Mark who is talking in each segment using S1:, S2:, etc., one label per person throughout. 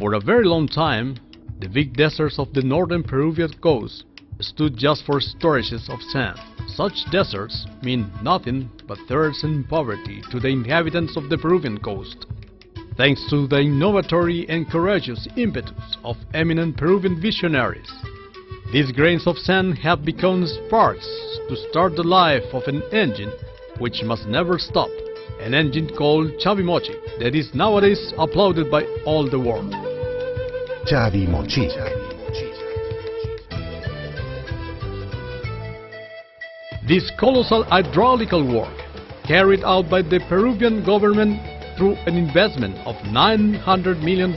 S1: For a very long time, the big deserts of the northern Peruvian coast stood just for storages of sand. Such deserts mean nothing but thirst and poverty to the inhabitants of the Peruvian coast. Thanks to the innovatory and courageous impetus of eminent Peruvian visionaries, these grains of sand have become sparks to start the life of an engine which must never stop, an engine called chavimochic that is nowadays applauded by all the world.
S2: Chavimochic.
S1: This colossal hydraulical work, carried out by the Peruvian government through an investment of $900 million,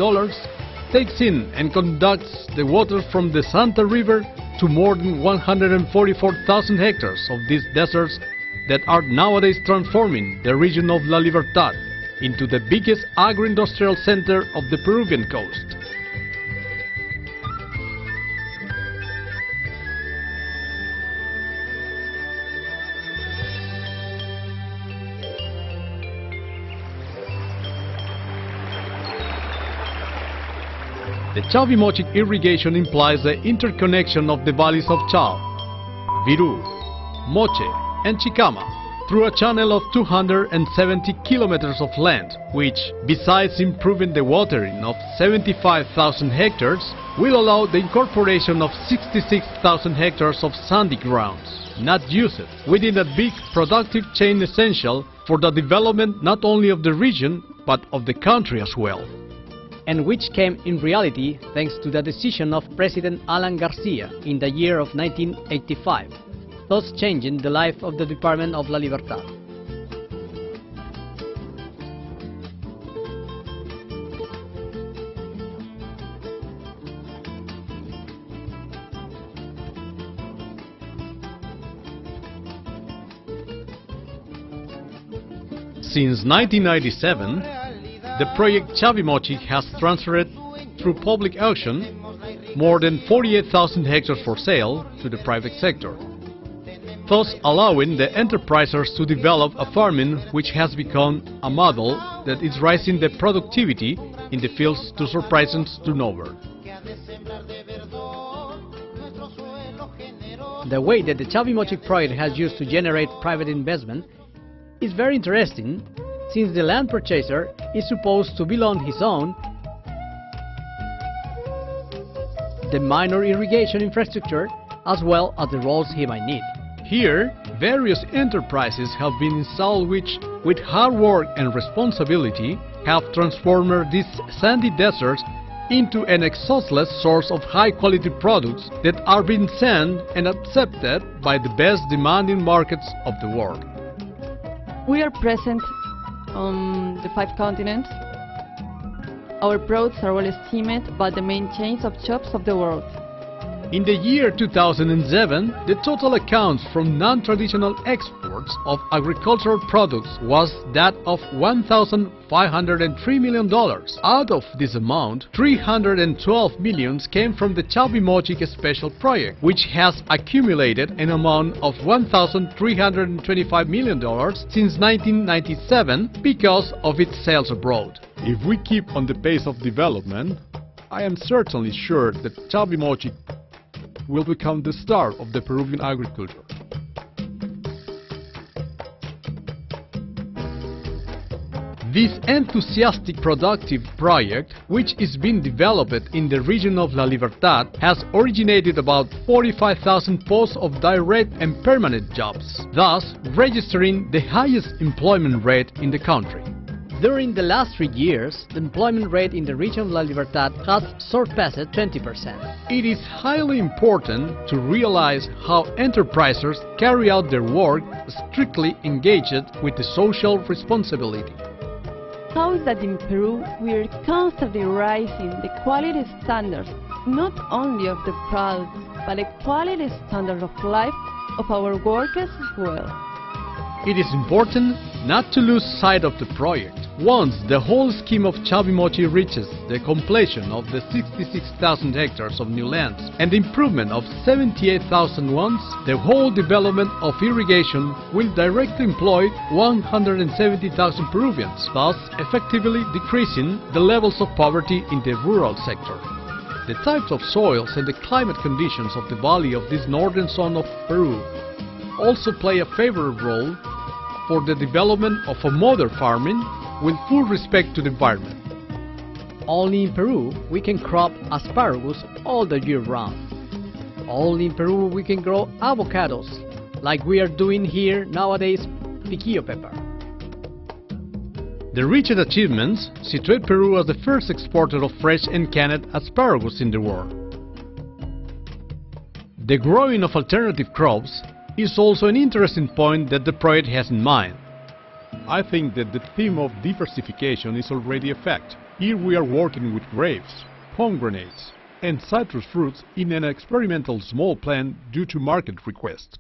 S1: takes in and conducts the water from the Santa River to more than 144,000 hectares of these deserts that are nowadays transforming the region of La Libertad into the biggest agro-industrial center of the Peruvian coast. The chavimochic irrigation implies the interconnection of the valleys of Chao, Viru, Moche and Chicama through a channel of 270 kilometers of land, which, besides improving the watering of 75,000 hectares, will allow the incorporation of 66,000 hectares of sandy grounds, not used, within a big productive chain essential for the development not only of the region, but of the country as well.
S3: And which came in reality thanks to the decision of President Alan Garcia in the year of 1985, thus changing the life of the Department of La Libertad.
S1: Since 1997, the project Chavimochic has transferred through public auction more than 48,000 hectares for sale to the private sector, thus allowing the enterprisers to develop a farming which has become a model that is raising the productivity in the fields to surprising to nowhere.
S3: The way that the Chavimochic project has used to generate private investment is very interesting, since the land purchaser is supposed to build on his own the minor irrigation infrastructure as well as the roads he might need.
S1: Here, various enterprises have been installed which, with hard work and responsibility, have transformed these sandy deserts into an exhaustless source of high-quality products that are being sent and accepted by the best demanding markets of the world.
S4: We are present on the 5 continents. Our products are well esteemed by the main chains of shops of the world.
S1: In the year 2007, the total accounts from non-traditional exports of agricultural products was that of $1,503 million. Out of this amount, $312 million came from the Chavimochic Special Project, which has accumulated an amount of $1,325 million since 1997 because of its sales abroad. If we keep on the pace of development, I am certainly sure that Chavimochic will become the star of the Peruvian agriculture. This enthusiastic productive project, which is being developed in the region of La Libertad, has originated about 45,000 posts of direct and permanent jobs, thus registering the highest employment rate in the country.
S3: During the last 3 years, the employment rate in the region of La Libertad has surpassed 20%.
S1: It is highly important to realize how enterprisers carry out their work strictly engaged with the social responsibility.
S4: How is that in Peru we are constantly raising the quality standards not only of the products, but the quality standard of life of our workers as well.
S1: It is important not to lose sight of the project. Once the whole scheme of Chavimochic reaches the completion of the 66,000 hectares of new lands and the improvement of 78,000 ones, the whole development of irrigation will directly employ 170,000 Peruvians, thus effectively decreasing the levels of poverty in the rural sector. The types of soils and the climate conditions of the valley of this northern zone of Peru also play a favorable role for the development of a modern farming with full respect to the environment.
S3: Only in Peru we can crop asparagus all the year round. Only in Peru we can grow avocados, like we are doing here nowadays piquillo pepper.
S1: The recent achievements situate Peru as the first exporter of fresh and canned asparagus in the world. The growing of alternative crops is also an interesting point that the project has in mind. I think that the theme of diversification is already a fact. Here we are working with grapes, pomegranates and citrus fruits in an experimental small plan due to market request.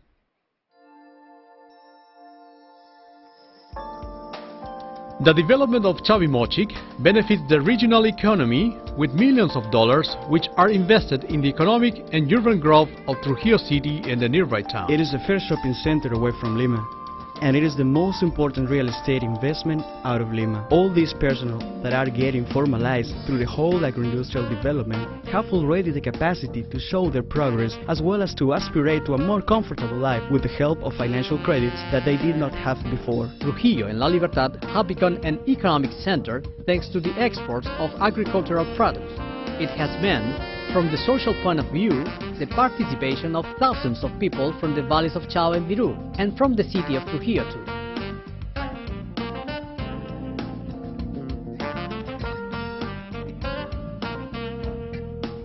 S1: The development of Chavimochic benefits the regional economy with millions of dollars which are invested in the economic and urban growth of Trujillo City and the nearby town.
S5: It is the first shopping center away from Lima, and it is the most important real estate investment out of Lima. All these personnel that are getting formalized through the whole agro-industrial development have already the capacity to show their progress as well as to aspire to a more comfortable life with the help of financial credits that they did not have before.
S3: Trujillo and La Libertad have become an economic center thanks to the exports of agricultural products. It has been, from the social point of view, the participation of thousands of people from the valleys of Chao and Viru, and from the city of Trujillo too.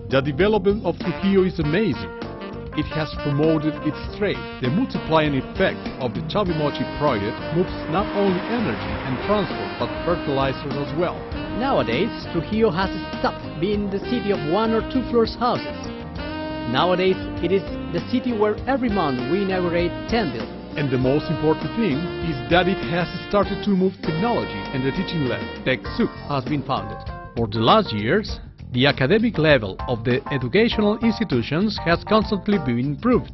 S1: The development of Trujillo is amazing. It has promoted its trade. The multiplying effect of the Chavimochic project moves not only energy and transport but fertilizers as well.
S3: Nowadays, Trujillo has stopped being the city of one or two floors houses. Nowadays, it is the city where every month we inaugurate 10 buildings.
S1: And the most important thing is that it has started to move technology, and the teaching lab, TechSoup, has been founded. For the last years, the academic level of the educational institutions has constantly been improved.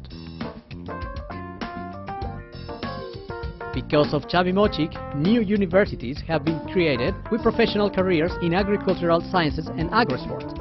S1: Because of Chavimochic, new universities have been created with professional careers in agricultural sciences and agrosport.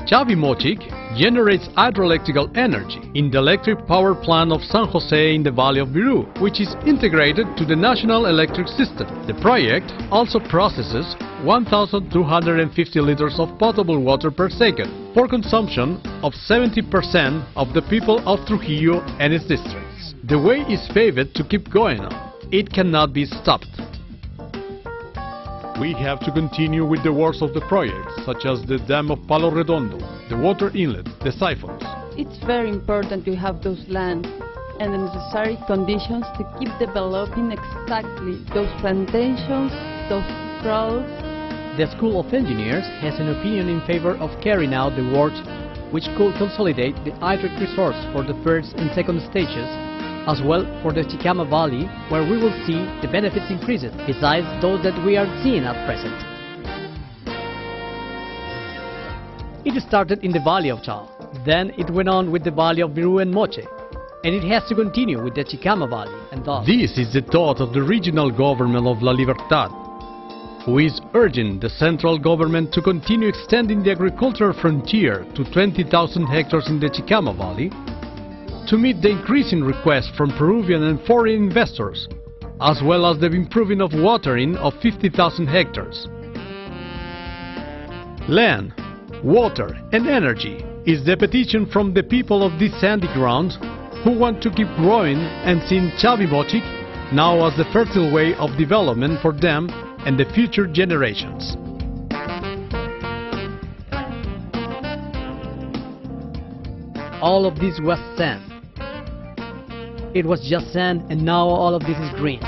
S1: Chavimochic generates hydroelectrical energy in the electric power plant of San Jose in the Valley of Viru, which is integrated to the national electric system. The project also processes 1,250 liters of potable water per second for consumption of 70% of the people of Trujillo and its districts. The way is paved to keep going on. It cannot be stopped. We have to continue with the works of the project, such as the dam of Palo Redondo, the water inlet, the siphons.
S4: It's very important to have those lands and the necessary conditions to keep developing exactly those plantations, those roads.
S3: The School of Engineers has an opinion in favor of carrying out the works which could consolidate the hydric resource for the first and second stages, as well for the Chicama Valley, where we will see the benefits increased, besides those that we are seeing at present. It started in the Valley of Chao, then it went on with the Valley of Viru and Moche, and it has to continue with the Chicama Valley, and thus...
S1: This is the thought of the regional government of La Libertad, who is urging the central government to continue extending the agricultural frontier to 20,000 hectares in the Chicama Valley, to meet the increasing requests from Peruvian and foreign investors, as well as the improving of watering of 50,000 hectares. Land, water and energy is the petition from the people of these sandy grounds who want to keep growing and seeing Chavimochic now as the fertile way of development for them and the future generations.
S3: All of this was sand. It was just sand, and now all of this is green.